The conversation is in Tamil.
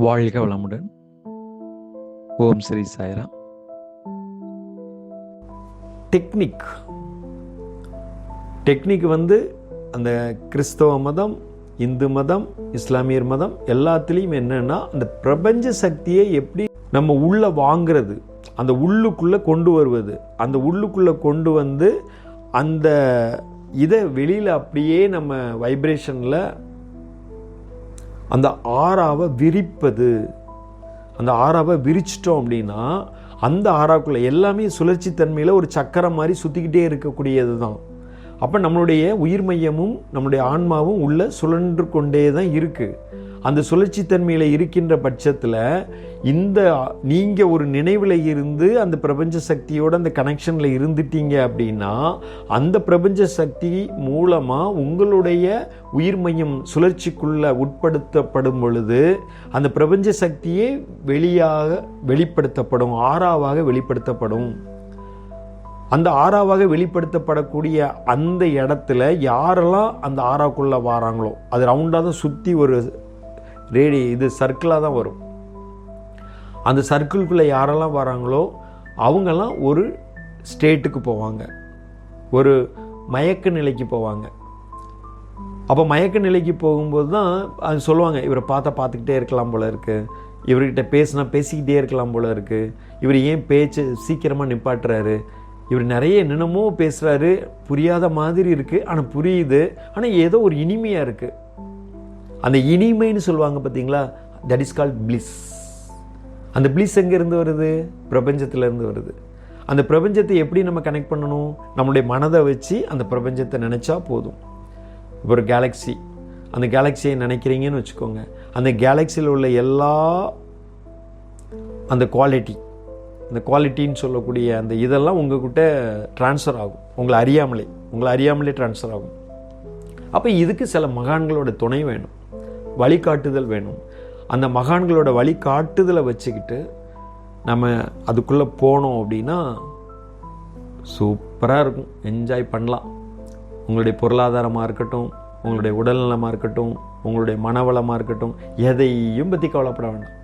வாழ்க வளமுடன். ஓம் ஸ்ரீ சாய்ராம். டெக்னிக் அந்த கிறிஸ்தவ மதம், இந்து மதம், இஸ்லாமியர் மதம் எல்லாத்துலேயும் என்னன்னா, அந்த பிரபஞ்ச சக்தியை எப்படி நம்ம உள்ள வாங்கிறது, அந்த உள்ளுக்குள்ளே கொண்டு வருவது, அந்த உள்ளுக்குள்ளே கொண்டு வந்து அந்த இதை வெளியில் அப்படியே நம்ம வைப்ரேஷனில் அந்த ஆறாவை விரிப்பது. அந்த ஆறாவை விரிச்சிட்டோம் அப்படின்னா அந்த ஆறாக்குள்ளே எல்லாமே சுழற்சி தன்மையில் ஒரு சக்கரம் மாதிரி சுற்றிக்கிட்டே இருக்கக்கூடியது தான். அப்போ நம்மளுடைய உயிர் மையமும் நம்முடைய ஆன்மாவும் உள்ள சுழன்று கொண்டே தான் இருக்குது. அந்த சுழற்சி தன்மையில் இருக்கின்ற பட்சத்தில் நீங்கள் ஒரு நினைவில் இருந்து அந்த பிரபஞ்ச சக்தியோட அந்த கனெக்ஷனில் இருந்துட்டீங்க அப்படின்னா, அந்த பிரபஞ்ச சக்தி மூலமாக உங்களுடைய உயிர் மையம் சுழற்சிக்குள்ளே உட்படுத்தப்படும் பொழுது அந்த பிரபஞ்ச சக்தியே வெளிப்படுத்தப்படும், ஆறாவாக வெளிப்படுத்தப்படும். அந்த ஆறாவாக வெளிப்படுத்தப்படக்கூடிய அந்த இடத்துல யாரெல்லாம் அந்த ஆறாக்குள்ளே வராங்களோ, அது ரவுண்டாக தான் சுற்றி ஒரு சர்க்கிளாக தான் வரும். அந்த சர்க்கிள்குள்ளே யாரெல்லாம் வராங்களோ அவங்கெல்லாம் ஒரு ஸ்டேட்டுக்கு போவாங்க, ஒரு மயக்க நிலைக்கு போவாங்க. அப்போ மயக்க நிலைக்கு போகும்போது தான் அது சொல்லுவாங்க, இவரை பார்த்துக்கிட்டே இருக்கலாம் போல இருக்குது, இவர்கிட்ட பேசிக்கிட்டே இருக்கலாம் போல இருக்குது, இவர் ஏன் பேச்சு சீக்கிரமாக நிப்பாட்டுறாரு, இவர் நிறைய என்னென்னமோ பேசுகிறாரு, புரியாத மாதிரி இருக்குது, ஆனால் புரியுது, ஆனால் ஏதோ ஒரு இனிமையாக இருக்குது. அந்த இனிமைன்னு சொல்லுவாங்க பார்த்தீங்களா, தட் இஸ் கால்ட் பிளிஸ். அந்த பிளிஸ் எங்கேருந்து வருது? பிரபஞ்சத்திலேருந்து வருது. அந்த பிரபஞ்சத்தை எப்படி நம்ம கனெக்ட் பண்ணணும்? நம்மளுடைய மனதை வச்சு அந்த பிரபஞ்சத்தை நினச்சா போதும். இப்போ ஒரு கேலக்ஸி, அந்த கேலக்ஸியை நினைக்கிறீங்கன்னு வச்சுக்கோங்க, அந்த கேலக்ஸியில் உள்ள எல்லா அந்த குவாலிட்டின்னு சொல்லக்கூடிய அந்த இதெல்லாம் உங்கள்கிட்ட ட்ரான்ஸ்ஃபர் ஆகும், உங்களை அறியாமலே ட்ரான்ஸ்ஃபர் ஆகும். அப்போ இதுக்கு சில மகான்களோட துணை வேணும், வழிகாட்டுதல் வேணும். அந்த மகான்களோட வழிகாட்டுதலை வச்சுக்கிட்டு நம்ம அதுக்குள்ளே போனோம் அப்படின்னா சூப்பராக இருக்கும், என்ஜாய் பண்ணலாம். உங்களுடைய பொருளாதாரமாக இருக்கட்டும், உங்களுடைய உடல்நலமாக இருக்கட்டும், உங்களுடைய மனவளமாக இருக்கட்டும், எதையும் பற்றி கவலைப்பட வேண்டாம்.